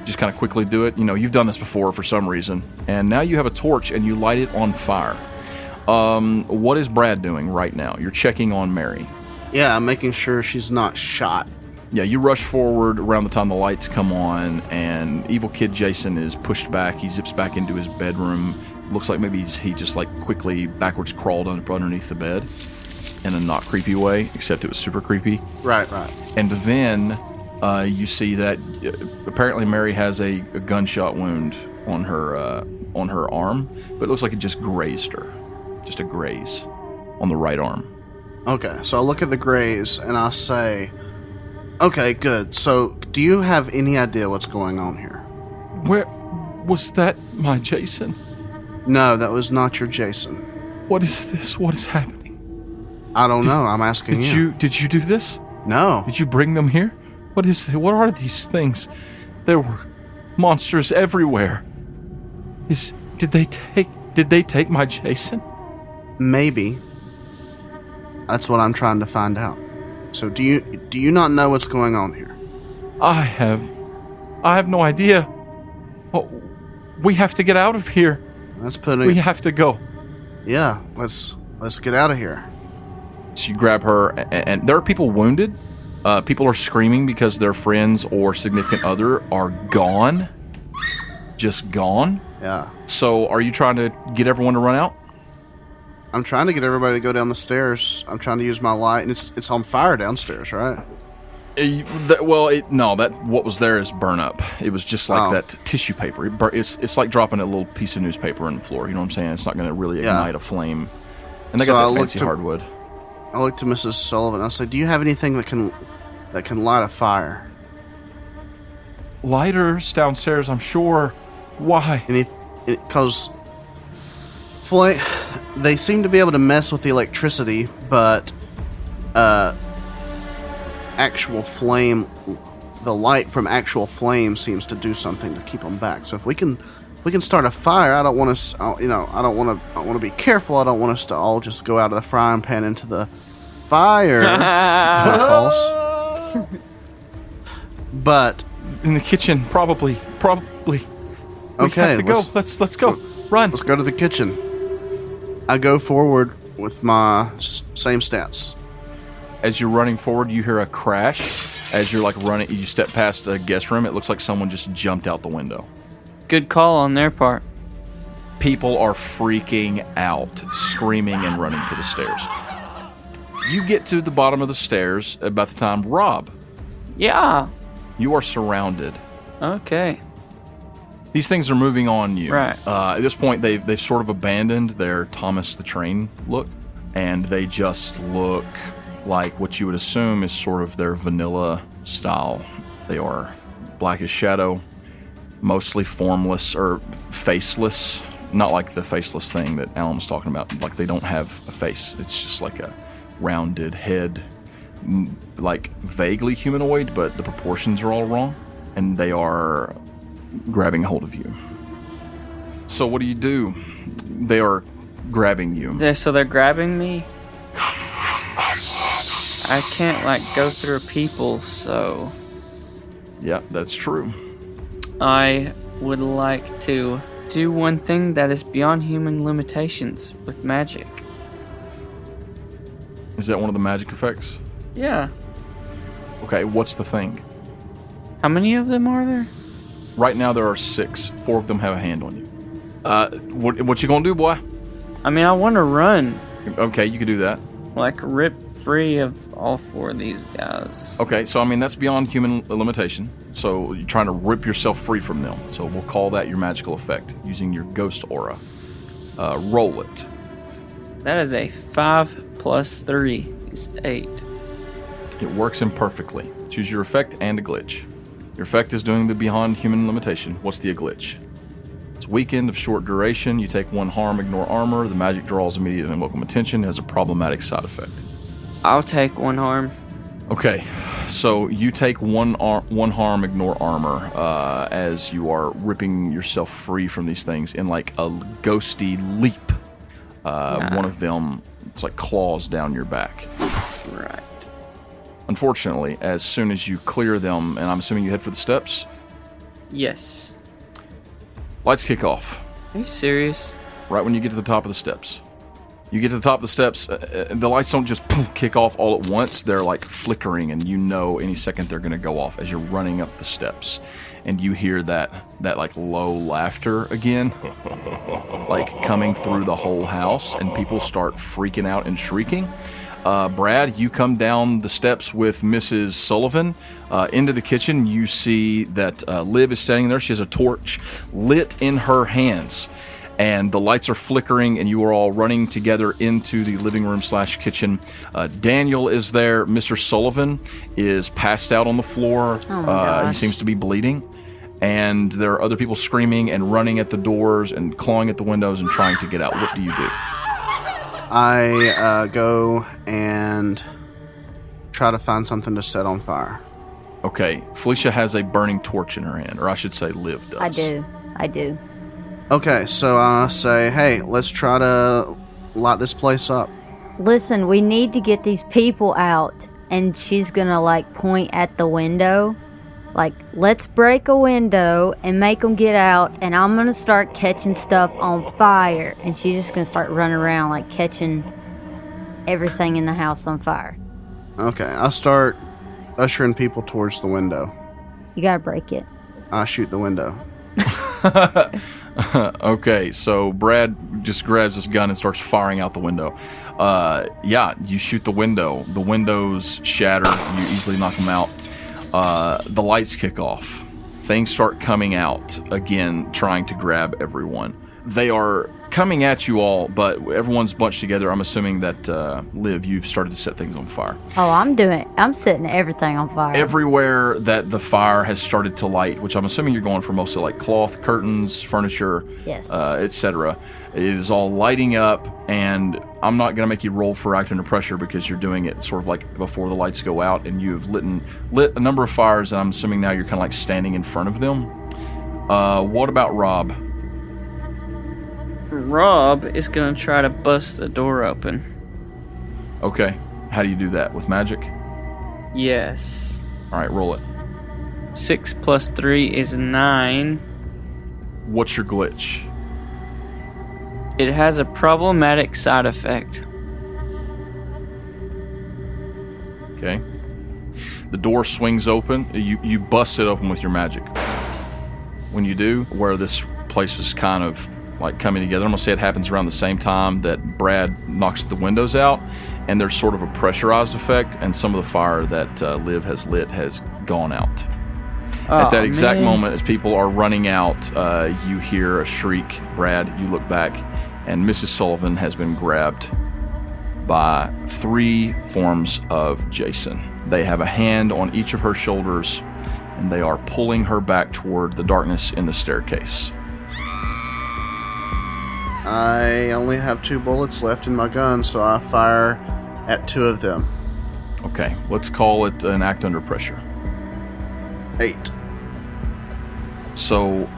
Just kind of quickly do it. You know, you've done this before for some reason. And now you have a torch and you light it on fire. What is Brad doing right now? You're checking on Mary. Yeah, I'm making sure she's not shot. Yeah, you rush forward around the time the lights come on, and evil kid Jason is pushed back. He zips back into his bedroom. Looks like maybe he just like quickly backwards crawled underneath the bed in a not creepy way, except it was super creepy. Right. And then you see that apparently Mary has a gunshot wound on her arm, but it looks like it just grazed her. Just a graze on the right arm. Okay, so I look at the graze and I say, okay, good. So, do you have any idea what's going on here? Where was that my Jason? No, that was not your Jason. What is this? What is happening? I don't know. I'm asking you. Did you do this? No. Did you bring them here? What is this? What are these things? There were monsters everywhere. Did they take my Jason? Maybe. That's what I'm trying to find out. So do you not know what's going on here? I have no idea. Oh, we have to get out of here. We have to go. Yeah, let's get out of here. So you grab her, and there are people wounded. People are screaming because their friends or significant other are gone. Just gone. Yeah. So are you trying to get everyone to run out? I'm trying to get everybody to go down the stairs. I'm trying to use my light, and it's on fire downstairs, right? What was there is burn up. It was just like that tissue paper. It's like dropping a little piece of newspaper on the floor. You know what I'm saying? It's not going to really ignite a flame. And they got that fancy hardwood. I look to Mrs. Sullivan. I say, "Do you have anything that can light a fire?" Lighters downstairs, I'm sure. Why? Because they seem to be able to mess with the electricity, but actual flame, the light from actual flame seems to do something to keep them back. So if we can start a fire, I want to be careful. I don't want us to all just go out of the frying pan into the fire. But in the kitchen, probably. Okay, have to go. Let's go. Run. Let's go to the kitchen. I go forward with my same stats. As you're running forward, you hear a crash. As you're like running, you step past a guest room. It looks like someone just jumped out the window. Good call on their part. People are freaking out, screaming and running for the stairs. You get to the bottom of the stairs about the time, Rob. Yeah. You are surrounded. Okay. These things are moving on you. Right. At this point, they've sort of abandoned their Thomas the Train look, and they just look like what you would assume is sort of their vanilla style. They are black as shadow, mostly formless or faceless. Not like the faceless thing that Alan was talking about. Like they don't have a face. It's just like a rounded head, like vaguely humanoid, but the proportions are all wrong, and they are grabbing a hold of you. So what do? They are grabbing you. So they're grabbing me? Come with us. I can't, go through people, so... Yeah, that's true. I would like to do one thing that is beyond human limitations with magic. Is that one of the magic effects? Yeah. Okay, what's the thing? How many of them are there? Right now there are 6. 4 of them have a hand on you. What you gonna do, boy? I mean, I want to run. Okay, you can do that. Rip free of all 4 of these guys. Okay, so I mean that's beyond human limitation. So you're trying to rip yourself free from them. So we'll call that your magical effect using your ghost aura. Roll it. That is a 5 plus 3 is 8. It works imperfectly. Choose your effect and a glitch. Your effect is doing the beyond human limitation. What's the glitch? It's weakened, of short duration. You take 1 harm, ignore armor. The magic draws immediate and unwelcome attention. It has a problematic side effect. I'll take 1 harm. Okay, so you take 1 harm, ignore armor, as you are ripping yourself free from these things in like a ghosty leap. One of them, it's like claws down your back. Right. Unfortunately, as soon as you clear them, and I'm assuming you head for the steps? Yes. Lights kick off. Are you serious? Right when you get to the top of the steps. You get to the top of the steps, the lights don't just kick off all at once. They're like flickering, and you know any second they're going to go off as you're running up the steps. And you hear that like low laughter again, like coming through the whole house, and people start freaking out and shrieking. Brad, you come down the steps with Mrs. Sullivan into the kitchen. You see that Liv is standing there. She has a torch lit in her hands, and the lights are flickering, and you are all running together into the living room / kitchen. Daniel is there. Mr. Sullivan is passed out on the floor. Oh my gosh. He seems to be bleeding, and there are other people screaming and running at the doors and clawing at the windows and trying to get out. What do you do? I go and try to find something to set on fire. Okay, Felicia has a burning torch in her hand, or I should say Liv does. I do. Okay, so I say, hey, let's try to light this place up. Listen, we need to get these people out. And she's gonna, like, point at the window. Like, let's break a window and make them get out, and I'm gonna start catching stuff on fire. And she's just gonna start running around, like, catching everything in the house on fire. Okay, I start ushering people towards the window. You gotta break it. I shoot the window. Okay, so Brad just grabs this gun and starts firing out the window. Yeah, you shoot the window. The windows shatter. You easily knock them out. The lights kick off. Things start coming out again, trying to grab everyone. They are coming at you all, but everyone's bunched together. I'm assuming that, Liv, you've started to set things on fire. Oh, I'm setting everything on fire. Everywhere that the fire has started to light, which I'm assuming you're going for mostly like cloth, curtains, furniture, Yes. etc. It is all lighting up, and I'm not going to make you roll for act under pressure because you're doing it sort of like before the lights go out, and you've lit a number of fires, and I'm assuming now you're kind of like standing in front of them. What about Rob? Rob is going to try to bust the door open. Okay. How do you do that? With magic? Yes. All right, roll it. 6 + 3 is 9. What's your glitch? It has a problematic side effect. Okay. The door swings open. You bust it open with your magic. When you do, where this place is kind of like coming together, I'm going to say it happens around the same time that Brad knocks the windows out, and there's sort of a pressurized effect, and some of the fire that Liv has lit has gone out. At that exact moment, as people are running out, you hear a shriek. Brad, you look back, and Mrs. Sullivan has been grabbed by 3 forms of Jason. They have a hand on each of her shoulders, and they are pulling her back toward the darkness in the staircase. I only have 2 bullets left in my gun, so I fire at 2 of them. Okay, let's call it an act under pressure. 8. So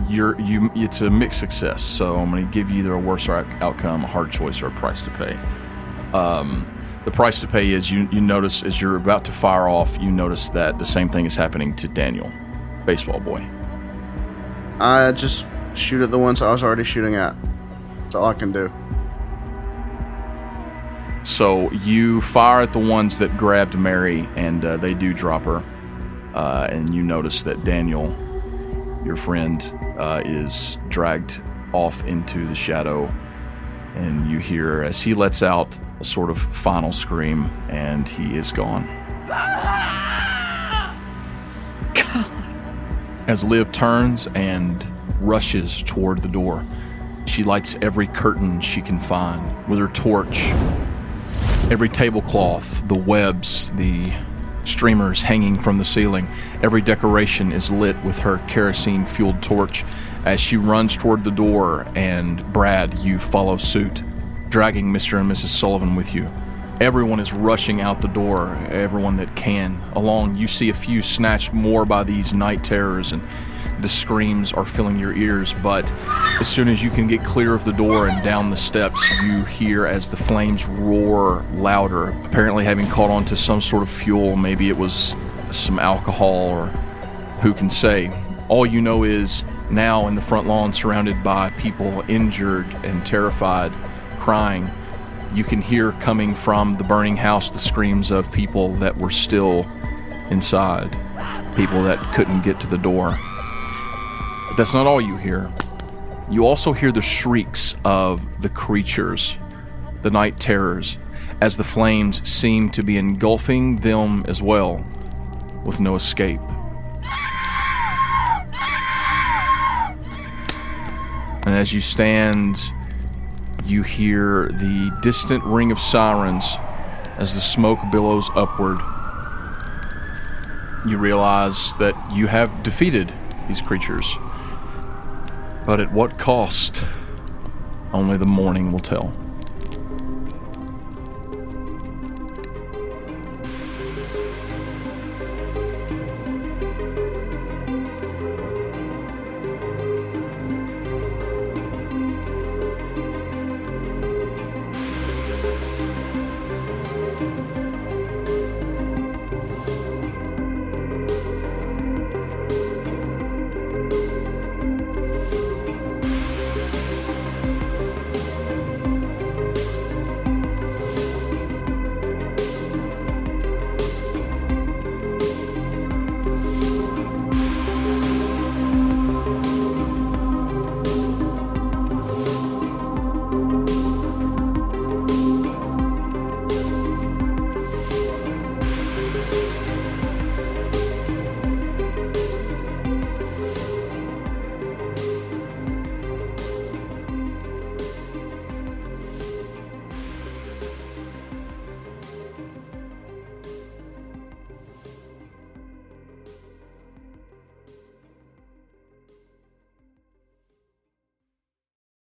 it's a mixed success. So I'm going to give you either a worse outcome, a hard choice, or a price to pay. The price to pay is you notice as you're about to fire off, you notice that the same thing is happening to Daniel, baseball boy. I just shoot at the ones I was already shooting at. That's all I can do. So you fire at the ones that grabbed Mary, and they do drop her. And you notice that Daniel, your friend, is dragged off into the shadow. And you hear as he lets out a sort of final scream, and he is gone. As Liv turns and rushes toward the door, she lights every curtain she can find with her torch. Every tablecloth, the webs, the streamers hanging from the ceiling, every decoration is lit with her kerosene-fueled torch as she runs toward the door, and Brad, you follow suit, dragging Mr. and Mrs. Sullivan with you. Everyone is rushing out the door, everyone that can. Along, you see a few snatched more by these night terrors, and the screams are filling your ears, but as soon as you can get clear of the door and down the steps, you hear as the flames roar louder, apparently having caught on to some sort of fuel. Maybe it was some alcohol, or who can say. All you know is now in the front lawn, surrounded by people injured and terrified, crying, you can hear coming from the burning house the screams of people that were still inside, people that couldn't get to the door. But that's not all you hear. You also hear the shrieks of the creatures, the night terrors, as the flames seem to be engulfing them as well, with no escape. And as you stand, you hear the distant ring of sirens as the smoke billows upward. You realize that you have defeated these creatures, but at what cost? Only the morning will tell.